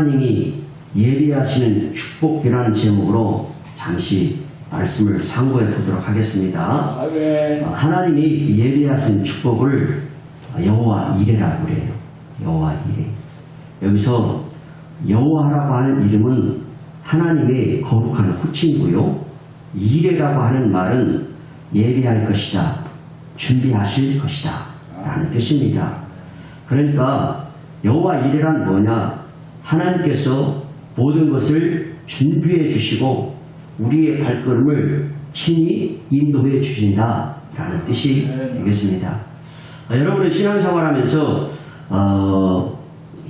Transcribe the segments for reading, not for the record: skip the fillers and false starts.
하나님이 예비하시는 축복이라는 제목으로 잠시 말씀을 상고해 보도록 하겠습니다. 하나님이 예비하신 축복을 여호와 이레라고 그래요. 여호와 이레. 여기서 여호와라고 하는 이름은 하나님의 거룩한 호칭이고요. 이레라고 하는 말은 예비할 것이다, 준비하실 것이다 라는 뜻입니다. 그러니까 여호와 이레란 뭐냐? 하나님께서 모든 것을 준비해 주시고 우리의 발걸음을 친히 인도해 주신다 라는 뜻이 되겠습니다. 여러분은 신앙생활하면서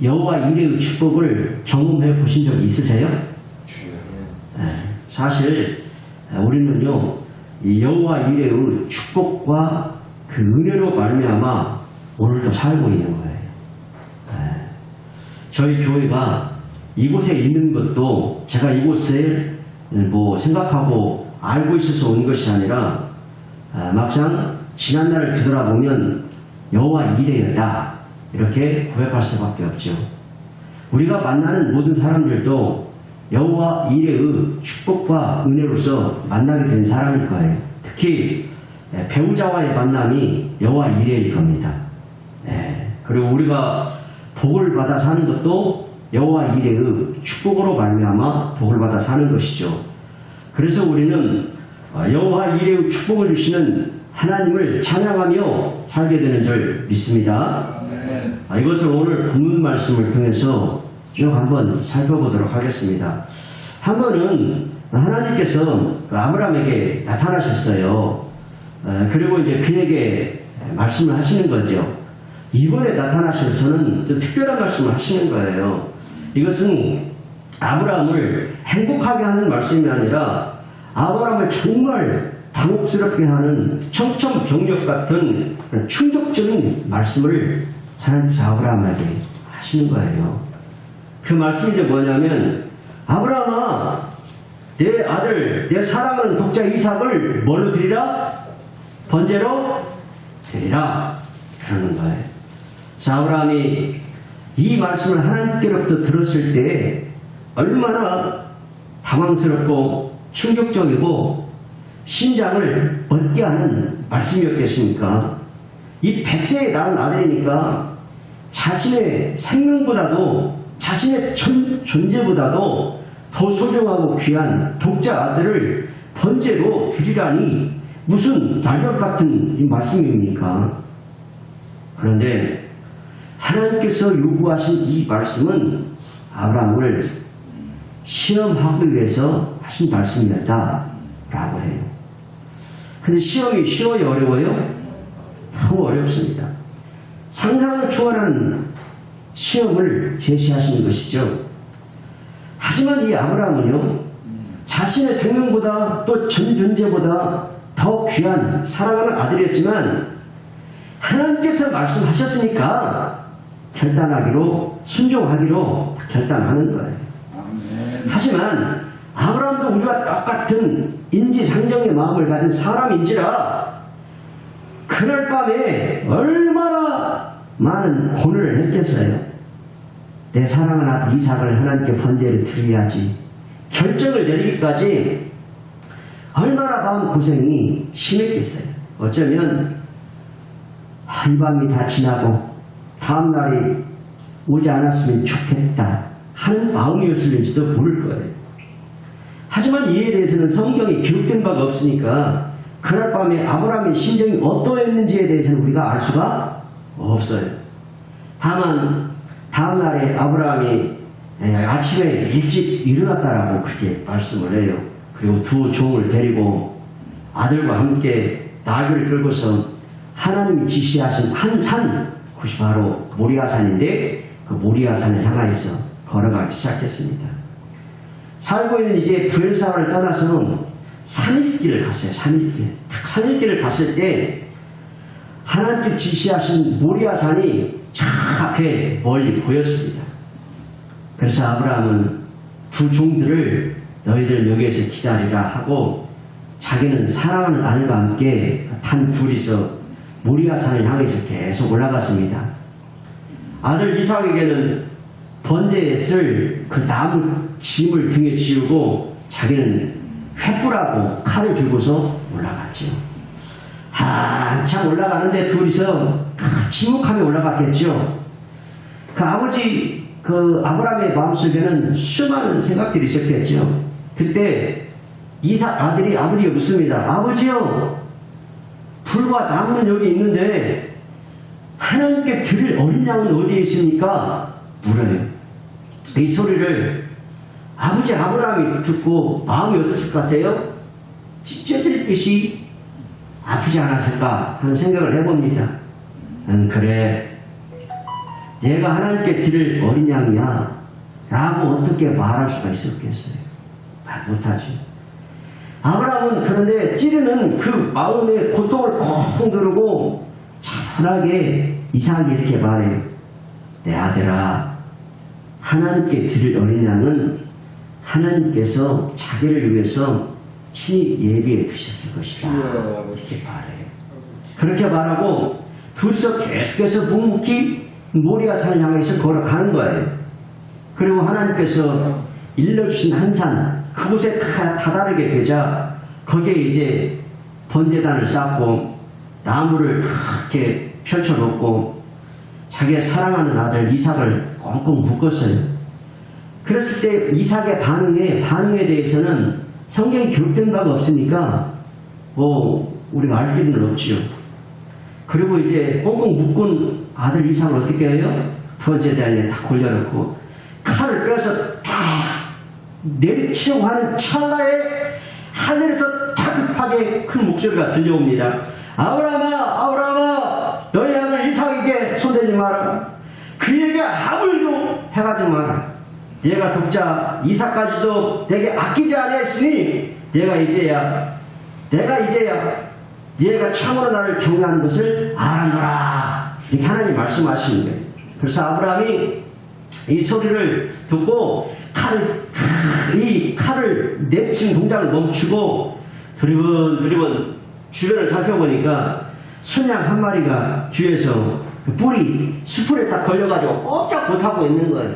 여호와 이레의 축복을 경험해 보신 적 있으세요? 사실 우리는요, 이 여호와 이레의 축복과 그 은혜로 말미암아 오늘도 살고 있는 거예요. 저희 교회가 이곳에 있는 것도 제가 이곳에 생각하고 알고 있어서 온 것이 아니라 막상 지난날을 뒤돌아보면 여호와 이레였다 이렇게 고백할 수밖에 없죠. 우리가 만나는 모든 사람들도 여호와 이레의 축복과 은혜로서 만나게 된 사람일 거예요. 특히 배우자와의 만남이 여호와 이레일 겁니다. 그리고 우리가 복을 받아 사는 것도 여호와 이레의 축복으로 말미암아 복을 받아 사는 것이죠. 그래서 우리는 여호와 이레의 축복을 주시는 하나님을 찬양하며 살게 되는 줄 믿습니다. 이것을 오늘 본문 말씀을 통해서 쭉 한번 살펴보도록 하겠습니다. 한 번은 하나님께서 아브라함에게 나타나셨어요. 그리고 이제 그에게 말씀을 하시는 거죠. 이번에 나타나셔서는 좀 특별한 말씀을 하시는 거예요. 이것은 아브라함을 행복하게 하는 말씀이 아니라 아브라함을 정말 당혹스럽게 하는 청천벽력 같은 충격적인 말씀을 하나님께서 아브라함에게 하시는 거예요. 그 말씀이 이제 뭐냐면, 아브라함아, 내 아들, 내 사랑하는 독자 이삭을 뭘로 드리라? 번제로 드리라. 그러는 거예요. 그래서 아브라함이 이 말씀을 하나님께로부터 들었을 때 얼마나 당황스럽고 충격적이고 심장을 멎게 하는 말씀이었겠습니까? 이 100세에 낳은 아들이니까 자신의 생명보다도 자신의 존재보다도 더 소중하고 귀한 독자 아들을 번제로 드리라니 무슨 날것 같은 이 말씀입니까? 그런데 하나님께서 요구하신 이 말씀은 아브라함을 시험하기 위해서 하신 말씀이었다라고 해요. 근데 시험이 쉬워요, 어려워요? 너무 어렵습니다. 상상을 초월하는 시험을 제시하시는 것이죠. 하지만 이 아브라함은요, 자신의 생명보다 또 전 존재보다 더 귀한 사랑하는 아들이었지만 하나님께서 말씀하셨으니까 결단하기로, 순종하기로 결단하는 거예요. 하지만 아브라함도 우리와 똑같은 인지상정의 마음을 가진 사람인지라 그날 밤에 얼마나 많은 고뇌를 했겠어요. 내 사랑하는 아들 이삭을 하나님께 번제를 드려야지 결정을 내리기까지 얼마나 마음고생이 심했겠어요. 어쩌면 이 밤이 다 지나고 다음날이 오지 않았으면 좋겠다 하는 마음이었을지도 모를 거예요. 하지만 이에 대해서는 성경에 기록된 바가 없으니까 그날 밤에 아브라함의 심정이 어떠했는지에 대해서는 우리가 알 수가 없어요. 다만 다음날에 아브라함이 아침에 일찍 일어났다라고 그렇게 말씀을 해요. 그리고 두 종을 데리고 아들과 함께 나귀를 끌고서 하나님이 지시하신 한 산, 그것이 바로 모리아산인데 그 모리아산을 향하여서 걸어가기 시작했습니다. 살고 있는 이제 부엘사를 떠나서는 산일길을 갔어요. 산일길. 딱 산일길을 갔을 때 하나님께 지시하신 모리아산이 저 앞에 멀리 보였습니다. 그래서 아브라함은 두 종들을 너희들 여기에서 기다리라 하고 자기는 사랑하는 아들과 함께 단 둘이서 모리아산을 향해서 계속 올라갔습니다. 아들 이삭에게는 번제에 쓸 그 나무 짐을 등에 지우고 자기는 횃불하고 칼을 들고서 올라갔지요. 한참 올라가는데 둘이서 침묵하며 올라갔겠죠. 그 아버지, 그 아브라함의 마음속에는 수많은 생각들이 있었겠죠. 그때 이삭 아들이 아버지에게 묻습니다. 아버지요, 불과 나무는 여기 있는데 하나님께 드릴 어린 양은 어디에 있습니까? 물어요. 이 소리를 아버지 아브라함이 듣고 마음이 어땠을 것 같아요? 찢어질 듯이 아프지 않았을까 하는 생각을 해봅니다. 그래, 내가 하나님께 드릴 어린 양이야 라고 어떻게 말할 수가 있었겠어요? 말 못하죠. 아브라함은 그런데 찌르는 그 마음의 고통을 콩 누르고 차분하게 이삭이 이렇게 말해요. 내 아들아, 하나님께 드릴 어린 양은 하나님께서 자기를 위해서 친히 예비해 두셨을 것이다. 이렇게 말해요. 그렇게 말하고 둘이서 계속해서 묵묵히 모리아산을 향해서 걸어가는 거예요. 그리고 하나님께서 일러주신 한 산, 그곳에 다다르게 되자 거기에 이제 번제단을 쌓고 나무를 이렇게 펼쳐놓고 자기가 사랑하는 아들 이삭을 꽁꽁 묶었어요. 그랬을 때 이삭의 반응에 대해서는 성경이 기록된 바가 없으니까 우리가 알 길은 없지요. 그리고 이제 꽁꽁 묶은 아들 이삭을 어떻게 해요? 번제단에 다 골려놓고 칼을 빼서 다 내리치려고 하는 찰나에 하늘에서 다급하게 큰 목소리가 들려옵니다. 아브라함아, 아브라함아, 너희 아들 이삭에게 손대지 마라. 그에게 아무 일도 해가지 마라. 내가 독자 이삭까지도 내게 아끼지 아니했으니 내가 이제야 네가 참으로 나를 경외하는 것을 알아노라. 이렇게 하나님 말씀하시는 거예요. 그래서 아브라함이 이 소리를 듣고 이 칼을 내리치는 동작을 멈추고 두리번 주변을 살펴보니까 순양 한 마리가 뒤에서 그 뿔이 수풀에 딱 걸려가지고 꼼짝 못하고 있는 거예요.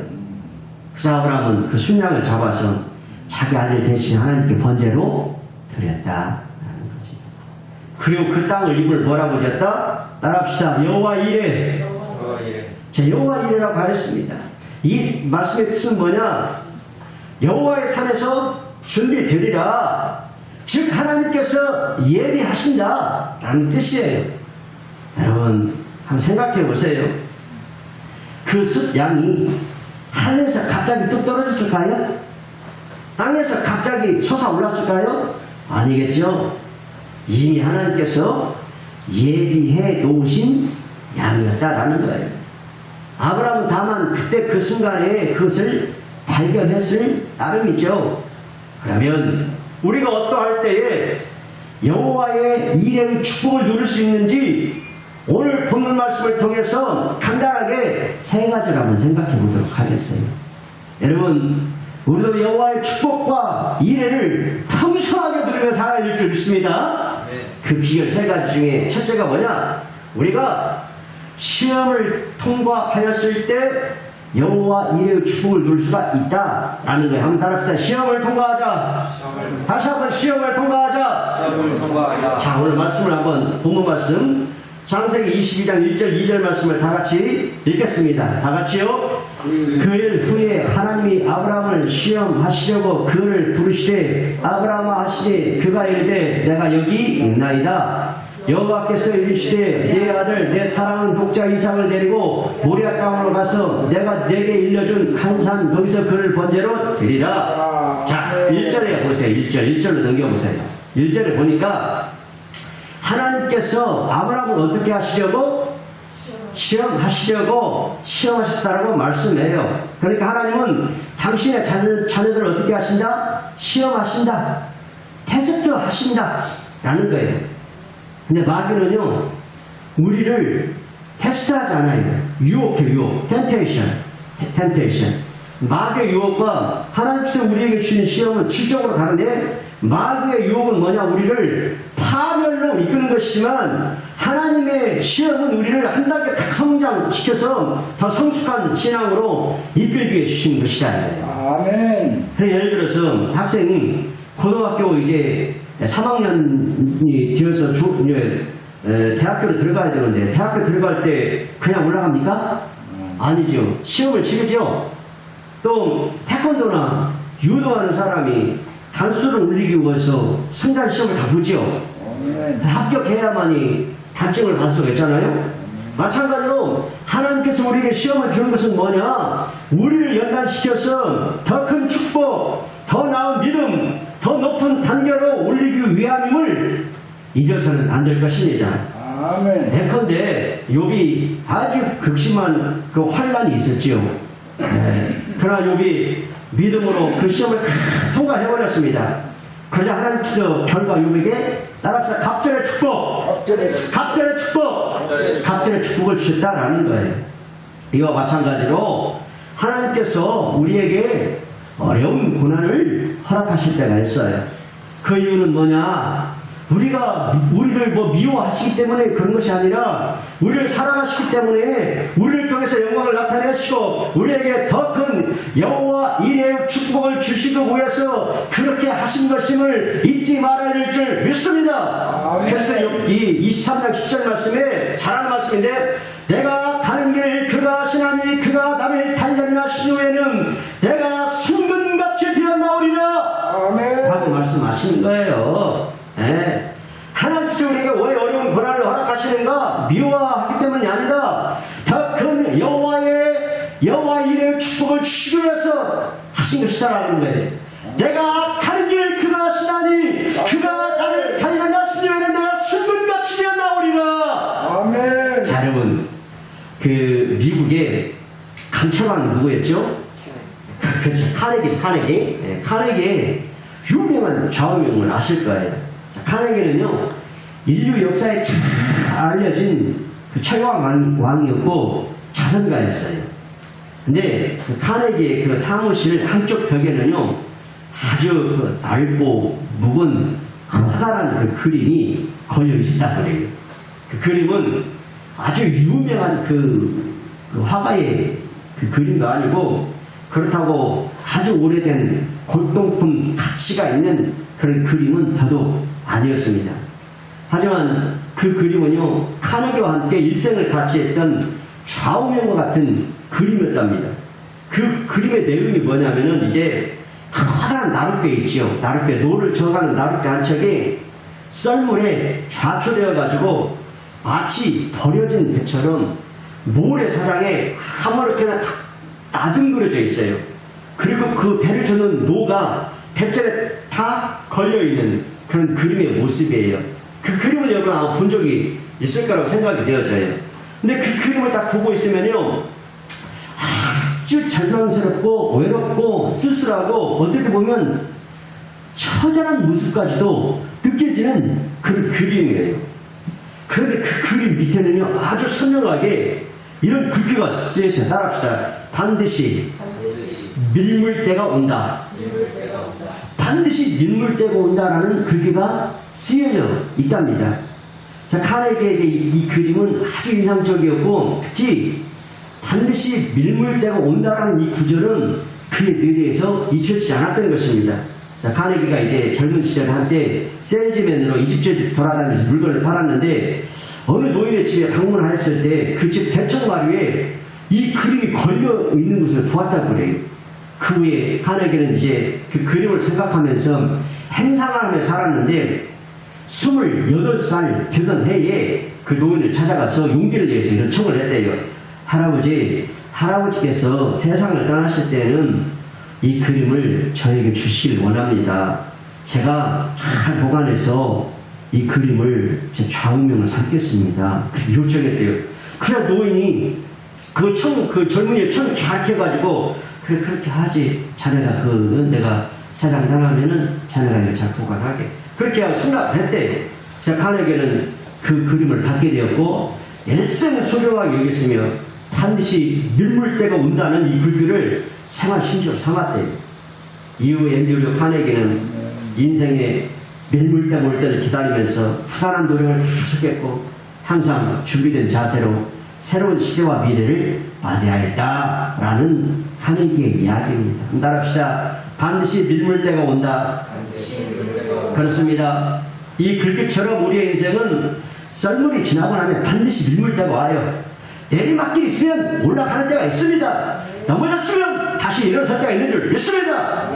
그래서 아브라함은 그 순양을 잡아서 자기 아들 대신 하나님께 번제로 드렸다라는 거지. 그리고 그 땅을 이름을 뭐라고 지었다? 따라합시다. 여호와 이레. 자, 여호와 이레라고 하였습니다. 이 말씀의 뜻은 뭐냐? 여호와의 산에서 준비되리라. 즉 하나님께서 예비하신다 라는 뜻이에요. 여러분 한번 생각해 보세요. 그 숫양이 하늘에서 갑자기 뚝 떨어졌을까요? 땅에서 갑자기 솟아올랐을까요? 아니겠죠. 이미 하나님께서 예비해 놓으신 양이었다라는 거예요. 아브라함은 다만 그때 그 순간에 그것을 발견했을 따름이죠. 그러면 우리가 어떠할 때에 여호와의 이레의 축복을 누릴 수 있는지 오늘 본문 말씀을 통해서 간단하게 세 가지를 한번 생각해 보도록 하겠어요. 여러분, 우리도 여호와의 축복과 이레를 풍성하게 누리며 살아야 될 줄 믿습니다. 그 비결 세 가지 중에 첫째가 뭐냐? 우리가 시험을 통과하였을 때 여호와 이레의 축복을 누릴 수가 있다라는 거예요. 한번 따라합시다. 시험을 통과하자. 다시 한번 시험을 통과하자. 자, 오늘 말씀을 한번 본문 말씀 창세기 22장 1절 2절 말씀을 다 같이 읽겠습니다. 다 같이요. 그일 후에 하나님이 아브라함을 시험하시려고 그를 부르시되 아브라함아 하시되 그가 이르되 내가 여기 있나이다. 여호와께서 이르시되 내 아들 내 사랑하는 독자 이삭을 데리고 모리아 땅으로 가서 내가 내게 일러준 한 산 거기서 그를 번제로 드리라. 자, 1절에 보세요. 1절로 넘겨보세요. 1절에 보니까 하나님께서 아브라함을 어떻게 하시려고? 시험하셨다라고 말씀해요. 그러니까 하나님은 당신의 자녀들을 어떻게 하신다? 시험하신다. 테스트 하신다 라는 거예요. 근데 마귀는요 우리를 테스트하지 않아요. 유혹해요. temptation. 마귀의 유혹과 하나님께서 우리에게 주신 시험은 질적으로 다른데 마귀의 유혹은 뭐냐? 우리를 파멸로 신앙으로 이끄는 것이지만 하나님의 시험은 우리를 한 단계 딱 성장시켜서 더 성숙한 신앙으로 이끌게 해주시는 것이잖아요. 아멘. 예를 들어서 학생이 고등학교 이제 3학년이 되어서 대학교로 들어가야 되는데 대학교 들어갈 때 그냥 올라갑니까? 아니죠. 시험을 치르죠. 또 태권도나 유도하는 사람이 단수를 올리기 위해서 승단 시험을 다 보죠. 합격해야만이 단증을 받을 수가 있잖아요. 마찬가지로 하나님께서 우리에게 시험을 주는 것은 뭐냐? 우리를 연단시켜서 더 큰 축복, 더 나은 믿음, 더 높은 단계로 올리기 위함임을 잊어서는 안 될 것입니다. 아멘. 예컨대 욥이 아주 극심한 그 환란이 있었지요. 그러나 욥이 믿음으로 그 시험을 다 통과해버렸습니다. 그러자 하나님께서 결과 욥에게 따라서 갑절의 축복, 갑절의 축복, 갑절의 축복을 주셨다라는 거예요. 이와 마찬가지로 하나님께서 우리에게 어려운 고난을 허락하실 때가 있어요. 그 이유는 뭐냐? 우리를 미워하시기 때문에 그런 것이 아니라 우리를 사랑하시기 때문에 우리를 통해서 영광을 나타내시고 우리에게 더 큰 여호와 이레의 축복을 주시기 위해서 그렇게 하신 것임을 잊지 말아야 될 줄 믿습니다. 그래서 이 23장 10절 말씀에 잘하는 말씀인데 내가 가는 길 그가 하시나니 그가 나를 단련하신 후에는 내가 순금같이 되었나오리라 라고 말씀하시는 거예요. 하나님께서 우리에게 왜 어려운 고난을 허락하시는가? 미워하기 때문이 아니다. 더 큰 여호와 이레의 축복을 주시기 위해서 하신 것이다라는 거예요. 내가 가는 길 그가 하시나니 그가 나를 단련하신 후에는 내가 순금같이 되었나오리라. 아멘. 자, 여러분, 그 미국의 간첩왕 누구였죠? 그렇죠. 카네기. 카네기의 유명한 좌우명을 아실 거예요. 자, 카네기는요, 인류 역사에 잘 알려진 그 최강 왕이었고 자선가였어요. 근데 그 카네기의 그 사무실 한쪽 벽에는요, 아주 그 넓고 묵은 커다란 그 그림이 걸려 있었다고 그래요. 그 그림은 아주 유명한 그 화가의 그 그림도 아니고 그렇다고 아주 오래된 골동품 가치가 있는 그런 그림은 더더욱 아니었습니다. 하지만 그 그림은요, 카네기와 함께 일생을 같이 했던 좌우명과 같은 그림이었답니다. 그 그림의 내용이 뭐냐면은 이제 커다란 나룻배 있지요. 나룻배, 노를 저어가는 나룻배 한 척이 썰물에 좌초되어가지고 마치 버려진 배처럼 모래사장에 아무렇게나 다 나둥그려져 있어요. 그리고 그 배를 저는 노가 배째에 다 걸려있는 그런 그림의 모습이에요. 그 그림을 여러분 아마 본 적이 있을 거라고 생각이 되어져요. 근데 그 그림을 딱 보고 있으면요, 아주 절망스럽고 외롭고 쓸쓸하고 어떻게 보면 처절한 모습까지도 느껴지는 그런 그림이에요. 그런데 그 그림 밑에는요, 아주 선명하게 이런 글귀가 쓰여있어요. 따라합시다. 반드시 밀물 때가 온다. 반드시 밀물 때가 온다라는 글귀가 쓰여져 있답니다. 자, 카네기에게 이 그림은 아주 인상적이었고, 특히 반드시 밀물 때가 온다라는 이 구절은 그의 뇌리에서 잊혀지지 않았던 것입니다. 자, 카네기가 이제 젊은 시절에 한때 세일즈맨으로 이집트 돌아다니면서 물건을 팔았는데 어느 노인의 집에 방문하였을 때 그 집 대청마루에 이 그림이 걸려 있는 것을 보았다고 그래요. 그 후에 카네기는 이제 그 그림을 생각하면서 행상을 하며 살았는데 28살 되던 해에 그 노인을 찾아가서 용기를 내서 이런 청을 했대요. 할아버지께서 세상을 떠나실 때는 이 그림을 저에게 주시길 원합니다. 제가 잘 보관해서 이 그림을 제 좌우명을 삼겠습니다. 요청했대요. 그냥 노인이 그 젊은이를 청 기억해가지고 그렇게 하지. 자네가 내가 세상 떠나면은 자네가 이걸 잘 보관하게. 그렇게 하고 승낙을 했대요. 자, 카네기는 그 그림을 받게 되었고 일생을 소중하게 여겼으며 반드시 밀물때가 온다는 이 글귀를 생활 신조로 삼았대요. 이후 앤드류 카네기는 인생의 밀물때 올 때를 기다리면서 후단한 노력을 계속했고 항상 준비된 자세로 새로운 시대와 미래를 맞이하겠다라는 카네기의 이야기입니다. 따라합시다. 반드시 밀물때가 온다. 그렇습니다. 이 글귀처럼 우리의 인생은 썰물이 지나고 나면 반드시 밀물때가 와요. 내리막길이 있으면 올라가는 때가 있습니다. 넘어졌으면 다시 일어설 때가 있는 줄 믿습니다.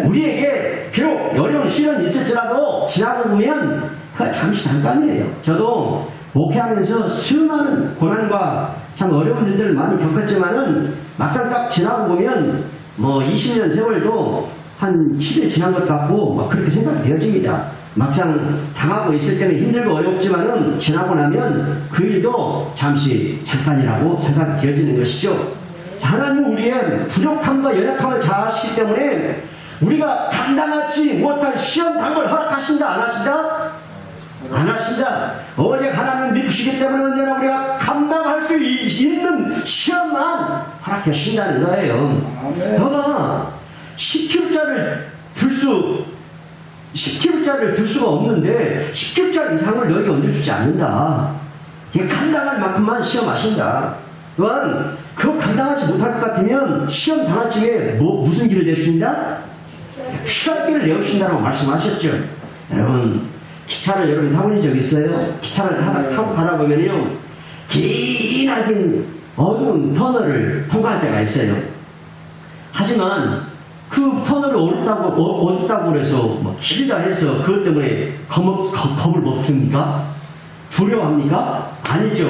우리에게 비록 어려운 시련이 있을지라도 지나고 보면 그가 잠깐이에요. 저도 목회하면서 수많은 고난과 참 어려운 일들을 많이 겪었지만은 막상 딱 지나고 보면 뭐 20년 세월도 한 7일 지난 것 같고 막 그렇게 생각되어집니다. 막상 당하고 있을 때는 힘들고 어렵지만은 지나고 나면 그 일도 잠깐이라고 생각되어지는 것이죠. 하나님은 우리의 부족함과 연약함을 잘 아시기 때문에 우리가 감당하지 못할 시험 당을 허락하신다 안 하신다? 안 하신다. 오직 하나님은 믿으시기 때문에 언제나 우리가 감당할 수 있는 시험만 허락해 주신다는 거예요. 너가 10kg짜리를 들 수가 없는데 10kg 이상을 너에게 얹어주지 않는다. 감당할 만큼만 시험하신다. 또한 그거 감당하지 못할 것 같으면 시험 당할 적에 무슨 길을 내주신다? 피할 길을 내주신다고 말씀하셨죠. 여러분 기차를 여러분 타본 적 있어요? 기차를 타고 가다 보면요 기나긴 어두운 터널을 통과할 때가 있어요. 하지만 그 터널을 어둡다고 그래서 뭐 길다 해서 그것 때문에 겁을 먹습니까? 두려워합니까? 아니죠.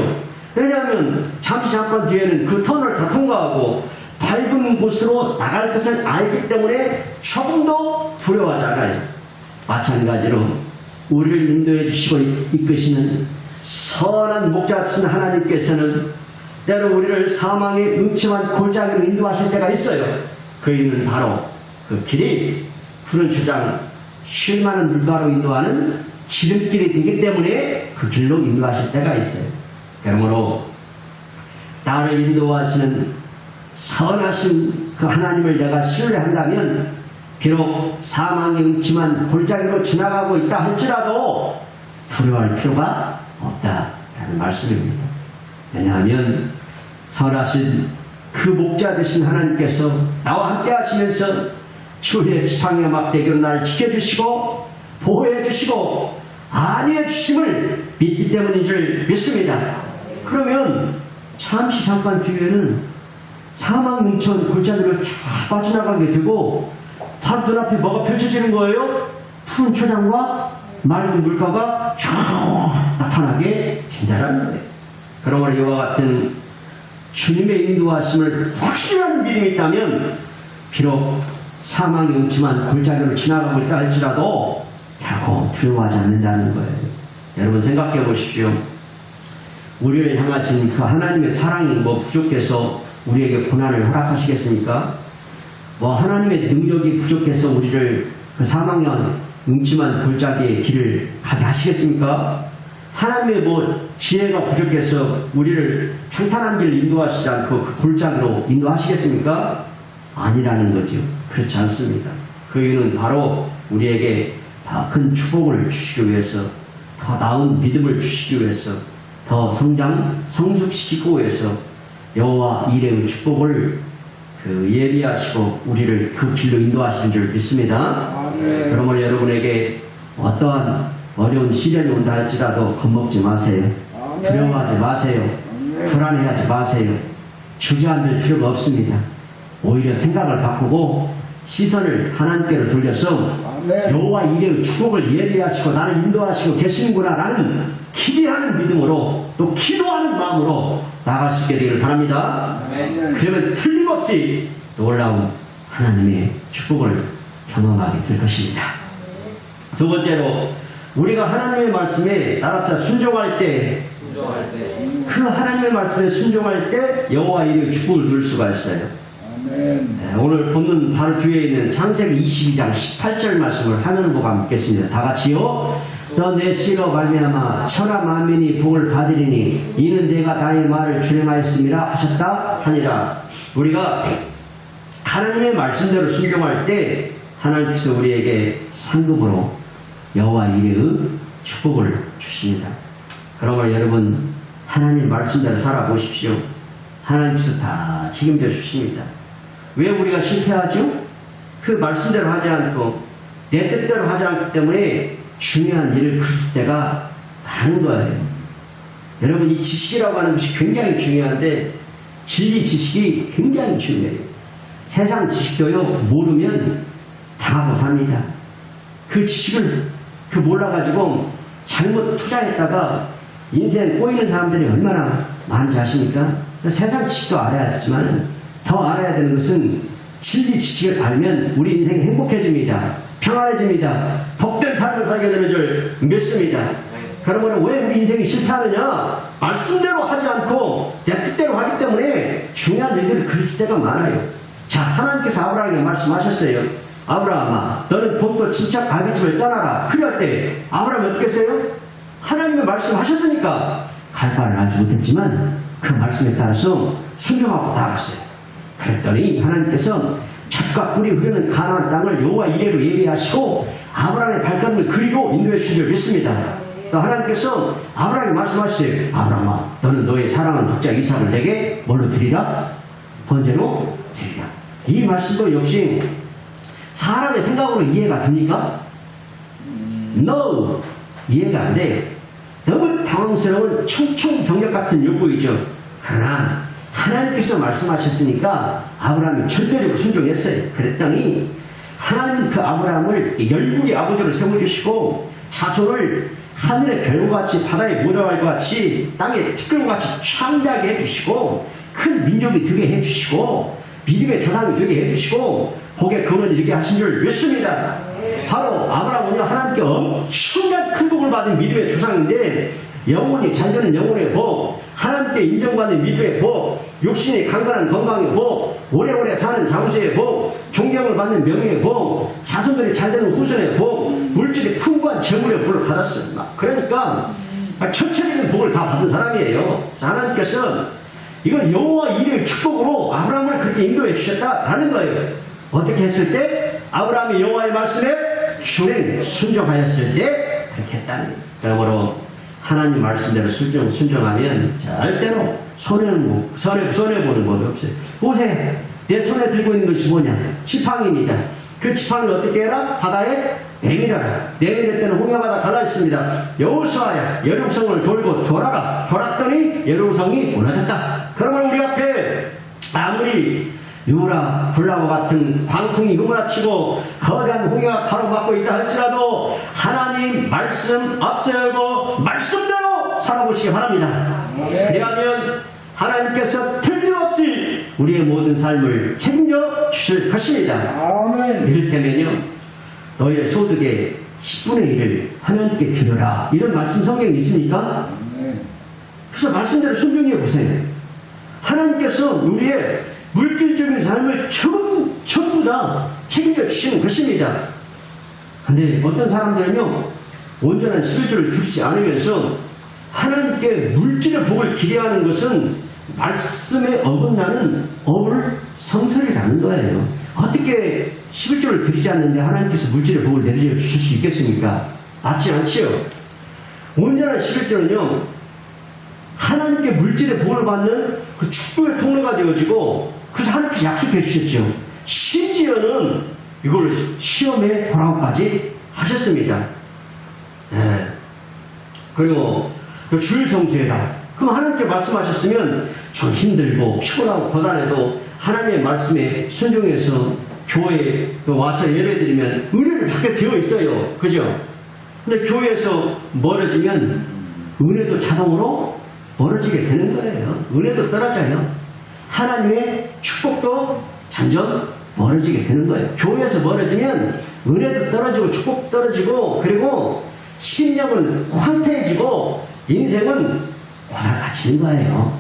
왜냐하면 잠깐 뒤에는 그 터널을 다 통과하고 밝은 곳으로 나갈 것을 알기 때문에 조금도 두려워하지 않아요. 마찬가지로 우리를 인도해 주시고 이끄시는 선한 목자 같은 하나님께서는 때로 우리를 사망의 음침한 골짜기로 인도하실 때가 있어요. 그 이유는 바로 그 길이 푸른 초장 쉴만한 물가로 인도하는 지름길이 되기 때문에 그 길로 인도하실 때가 있어요. 그러므로 나를 인도하시는 선하신 그 하나님을 내가 신뢰한다면 비록 사망의 음침한 골짜기로 지나가고 있다 할지라도 두려워할 필요가 없다라는 말씀입니다. 왜냐하면 선하신 그 목자 되신 하나님께서 나와 함께 하시면서 주의 지팡이와 막대기로 나를 지켜주시고 보호해주시고 안위해 주심을 믿기 때문인 줄 믿습니다. 그러면 잠깐 뒤에는 사망 음천 골짜기로 쫙 빠져나가게 되고 바로 눈앞에 뭐가 펼쳐지는 거예요? 푸른 초장과 맑은 물가가 쫙 나타나게 된다는 거예요. 그러므로 이와 같은 주님의 인도하심을 확신하는 믿음이 있다면 비록 사망이 음침한 골짜기로 지나가고 있다 할지라도 결코 두려워하지 않는다는 거예요. 여러분 생각해 보십시오. 우리를 향하신 그 하나님의 사랑이 뭐 부족해서 우리에게 고난을 허락하시겠습니까? 뭐 하나님의 능력이 부족해서 우리를 그 사망의 음침한 골짜기의 길을 가게 하시겠습니까? 하나님의 뭐 지혜가 부족해서 우리를 평탄한 길을 인도하시지 않고 그 골짜기로 인도하시겠습니까? 아니라는 거죠. 그렇지 않습니다. 그 이유는 바로 우리에게 더 큰 축복을 주시기 위해서, 더 나은 믿음을 주시기 위해서, 더 성숙시키기 위해서 여호와 이레의 축복을 예비하시고 우리를 그 길로 인도하시는 줄 믿습니다. 그러므로 여러분에게 어떠한 어려운 시련이 온다 할지라도 겁먹지 마세요. 두려워하지 마세요. 불안해하지 마세요. 주저앉을 필요가 없습니다. 오히려 생각을 바꾸고 시선을 하나님께로 돌려서 여호와 이레의 축복을 예비하시고 나를 인도하시고 계시는구나 라는 기대하는 믿음으로 또 기도하는 마음으로 나아갈 수 있게 되기를 바랍니다. 그러면 틀림없이 놀라운 하나님의 축복을 경험하게 될 것입니다. 두 번째로 우리가 하나님의 말씀에 따라서 순종할 때 그 하나님의 말씀에 순종할 때 여호와 이레의 축복을 누릴 수가 있어요. 오늘 본문 바로 뒤에 있는 창세기 22장 18절 말씀을 하나는 보고 믿겠습니다. 다 같이요. 너 내 씨로 말미암아 천하 만민이 복을 받으리니 이는 내가 나의 말을 준행하였음이라 하셨다 하니라. 우리가 하나님의 말씀대로 순종할 때 하나님께서 우리에게 상급으로 여호와 이레의 축복을 주십니다. 그러므로 여러분 하나님 말씀대로 살아보십시오. 하나님께서 다 책임져 주십니다. 왜 우리가 실패하죠? 그 말씀대로 하지 않고 내 뜻대로 하지 않기 때문에 중요한 일을 그칠 때가 많은 거예요. 여러분 이 지식이라고 하는 것이 굉장히 중요한데 진리 지식이 굉장히 중요해요. 세상 지식도요 모르면 당하고 삽니다. 그 지식을 몰라가지고 잘못 투자했다가 인생 꼬이는 사람들이 얼마나 많은지 아십니까? 세상 지식도 알아야 되지만 더 알아야 되는 것은 진리 지식을 알면 우리 인생이 행복해집니다. 평안해집니다. 복된 삶을 살게 되는 줄 믿습니다. 그러므로 왜 우리 인생이 실패하느냐? 말씀대로 하지 않고 내 뜻대로 하기 때문에 중요한 일들을 그칠 때가 많아요. 자, 하나님께서 아브라함에게 말씀하셨어요. 아브라함아, 너는 본토 친척 아비집을 떠나라. 그럴 때 아브라함이 어떻게 했어요? 하나님의 말씀하셨으니까 갈 바를 알지 못했지만 그 말씀에 따라서 순종하고 나갔어요. 그랬더니 하나님께서 젖과 꿀이 흐르는 가나안 땅을 여호와 이레로 예비하시고 아브라함의 발걸음을 그리로 인도해 주신 줄 믿습니다. 또 하나님께서 아브라함에게 말씀하셨어요. 아브라함아, 너는 너의 사랑하는 독자 이삭을 내게 뭘로 드리라? 번제로 드리라. 이 말씀도 역시 사람의 생각으로 이해가 됩니까? No! 이해가 안 돼. 너무 당황스러운 청천벽력 같은 요구이죠. 그러나 하나님께서 말씀하셨으니까 아브라함이 절대적으로 순종했어요. 그랬더니 하나님 그 아브라함을 열국의 아버지로 세워주시고 자손을 하늘의 별과같이 바다의 모래알과 같이 땅의 티끌과같이 창대하게 해주시고 큰 민족이 되게 해주시고 믿음의 조상이 되게 해주시고 복의 근원이 되게 하신 줄 믿습니다. 바로 아브라함은요 하나님께 엄청난 큰 복을 받은 믿음의 조상인데 영혼이 잘되는 영혼의 복, 하나님께 인정받는 믿음의 복, 육신이 강건한 건강의 복, 오래오래 사는 장수의 복, 존경을 받는 명예의 복, 자손들이 잘되는 후손의 복, 물질이 풍부한 재물의 복을 받았어요. 그러니까 천천히는 복을 다 받은 사람이에요. 그래서 하나님께서 이건 여호와 이레의 축복으로 아브라함을 그렇게 인도해 주셨다라는 거예요. 어떻게 했을 때? 아브라함이 여호와의 말씀에 순종하였을 때 그렇게 했다는 거예요. 그러므로 하나님 말씀대로 순종하면 절대로 손해보는 법이 없어요. 보세요. 내 손에 들고 있는 것이 뭐냐? 지팡이입니다. 그 지팡이를 어떻게 해라? 바다에 내밀어라. 내밀을 때는 홍해바다 갈라졌습니다. 여호수아야 여룡성을 돌고 돌아라. 돌았더니 여룡성이 무너졌다. 그러면 우리 앞에 아무리 유라 불나무 같은 광풍이 휘몰아치고 거대한 홍해가 가로막고 있다 할지라도 하나님 말씀 앞세우고 말씀대로 살아보시기 바랍니다. 그리하면 하나님께서 틀림없이 우리의 모든 삶을 책임져 주실 것입니다. 이를테면요 너의 소득의 10분의 1을 하나님께 드려라 이런 말씀 성경에 있습니까? 그래서 말씀대로 순종해 보세요. 하나님께서 우리의 물질적인 삶을 전부 다 책임져 주시는 것입니다. 근데 어떤 사람들은요 온전한 11조를 드리지 않으면서 하나님께 물질의 복을 기대하는 것은 말씀에 어긋나는 어불성설이라는 거예요. 어떻게 11조를 드리지 않는데 하나님께서 물질의 복을 내려 주실 수 있겠습니까? 맞지 않지요. 온전한 11조는요 하나님께 물질의 복을 받는 그 축복의 통로가 되어지고 그래서 하나님께서 약속해 주셨죠. 심지어는 이걸 시험에 보라고까지 하셨습니다. 네. 그리고 주일 성수해라. 그럼 하나님께 말씀하셨으면 좀 힘들고 피곤하고 고단해도 하나님의 말씀에 순종해서 교회에 와서 예배드리면 은혜를 받게 되어 있어요. 그죠? 근데 교회에서 멀어지면 은혜도 자동으로 멀어지게 되는 거예요. 은혜도 떨어져요. 하나님의 축복도 점점 멀어지게 되는 거예요. 교회에서 멀어지면 은혜도 떨어지고 축복도 떨어지고 그리고 심령은 황폐해지고 인생은 고달파지는 거예요.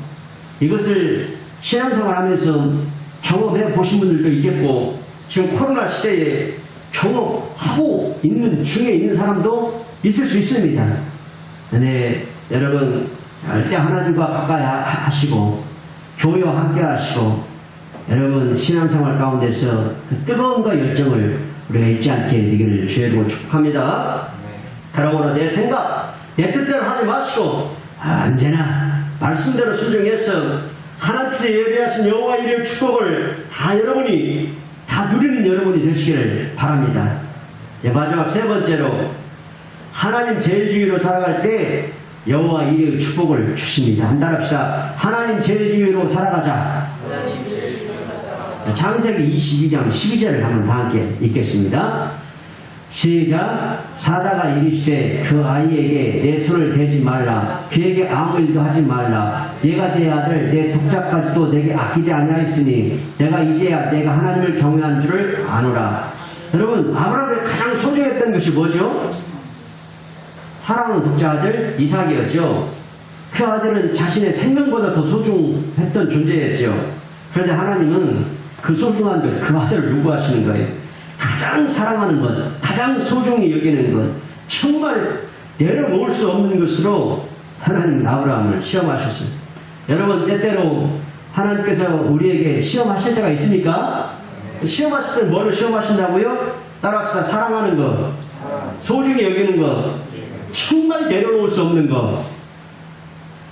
이것을 신앙생활 하면서 경험해 보신 분들도 있겠고 지금 코로나 시대에 경험하고 있는 중에 있는 사람도 있을 수 있습니다. 네, 여러분 절대 하나님과 가까이 하시고 교회와 함께 하시고 여러분 신앙생활 가운데서 그 뜨거움과 열정을 우리가 잊지 않게 되기를 주의 이름으로 축복합니다. 그러므로 내 생각, 내 뜻대로 하지 마시고 언제나 말씀대로 순종해서 하나님께서 예배하신 여호와 이름의 축복을 다 여러분이 다 누리는 여러분이 되시기를 바랍니다. 이제 마지막 세 번째로 하나님 제일주의로 살아갈 때 여호와 이름의 축복을 주십니다. 한번 합시다. 하나님 제일주의로 살아가자. 창세기 22장 12절을 한번 다 함께 읽겠습니다. 시작. 사자가 이르시되 그 아이에게 내 손을 대지 말라. 그에게 아무 일도 하지 말라. 얘가 내 아들 내 독자까지도 내게 아끼지 아니하였으니 내가 이제야 내가 하나님을 경외한 줄을 아노라. 여러분, 아브라함의 가장 소중했던 것이 뭐죠? 사랑하는 독자 아들 이삭이었죠. 그 아들은 자신의 생명보다 더 소중했던 존재였죠. 그런데 하나님은 그 소중한 것, 그 아들을 요구하시는 거예요. 가장 사랑하는 것, 가장 소중히 여기는 것, 정말 내려놓을 수 없는 것으로 하나님은 아브라함을 시험하셨습니다. 여러분, 때때로 하나님께서 우리에게 시험하실 때가 있습니까? 시험하실 때 뭐를 시험하신다고요? 따라합시다. 사랑하는 것, 소중히 여기는 것, 정말 내려놓을 수 없는 것,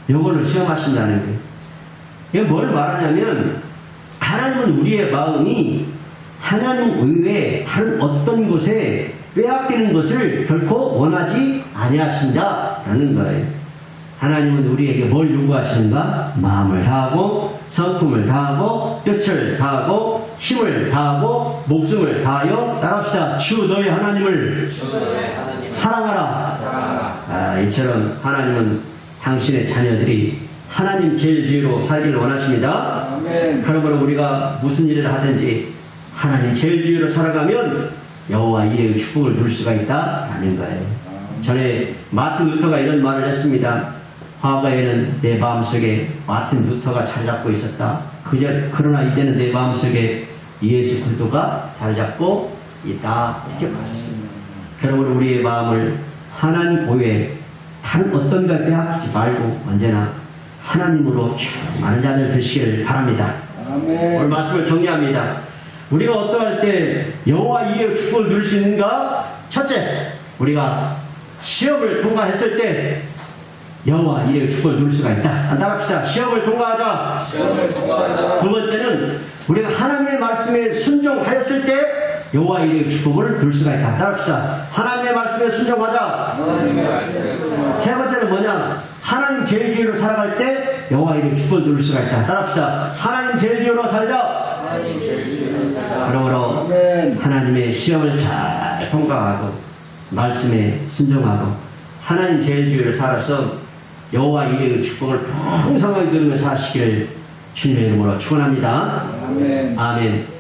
요거를 시험하신다는 거예요. 이게 뭘 말하냐면 하나님은 우리의 마음이 하나님 외에 다른 어떤 곳에 빼앗기는 것을 결코 원하지 아니하신다라는 거예요. 하나님은 우리에게 뭘 요구하시는가? 마음을 다하고 성품을 다하고 뜻을 다하고 힘을 다하고 목숨을 다하여 따라합시다. 주 너의 하나님을 사랑하라. 이처럼 하나님은 당신의 자녀들이 하나님 제일주의로 살기를 원하십니다. 아멘. 그러므로 우리가 무슨 일을 하든지 하나님 제일주의로 살아가면 여호와 이레의 축복을 누릴 수가 있다라는 거예요. 전에 마틴 루터가 이런 말을 했습니다. 과거에는 내 마음속에 마틴 루터가 자리 잡고 있었다. 그러나 이제는 내 마음속에 예수 그리스도가 자리 잡고 있다. 이렇게 말했습니다. 그러므로 우리의 마음을 하나님 외에 다른 어떤 걸 빼앗기지 말고 언제나 하나님으로 많은 자들 되시기를 바랍니다. 아멘. 오늘 말씀을 정리합니다. 우리가 어떠할 때 여호와 이레의 축복을 누릴 수 있는가? 첫째, 우리가 시험을 통과했을 때 여호와 이레의 축복을 누릴 수가 있다. 따라합시다. 시험을 통과하자. 시험을 통과하자. 두 번째는 우리가 하나님의 말씀에 순종하였을 때 여호와 이레의 축복을 누릴 수가 있다. 따라합시다. 하나님의 말씀에 순종하자. 하나님의 말씀을 세 번째는 뭐냐? 하나님 제일주의로 살아갈 때 여호와 이레의 축복을 누릴 수가 있다. 따라합시다. 하나님 제일주의로 살자. 하나님 제일주의로 살자. 그러므로 아멘. 하나님의 시험을 잘 통과하고 말씀에 순종하고 하나님 제일주의로 살아서 여호와 이레의 축복을 풍성하게 누리며 사시기를 주님의 이름으로 축원합니다. 아멘. 아멘.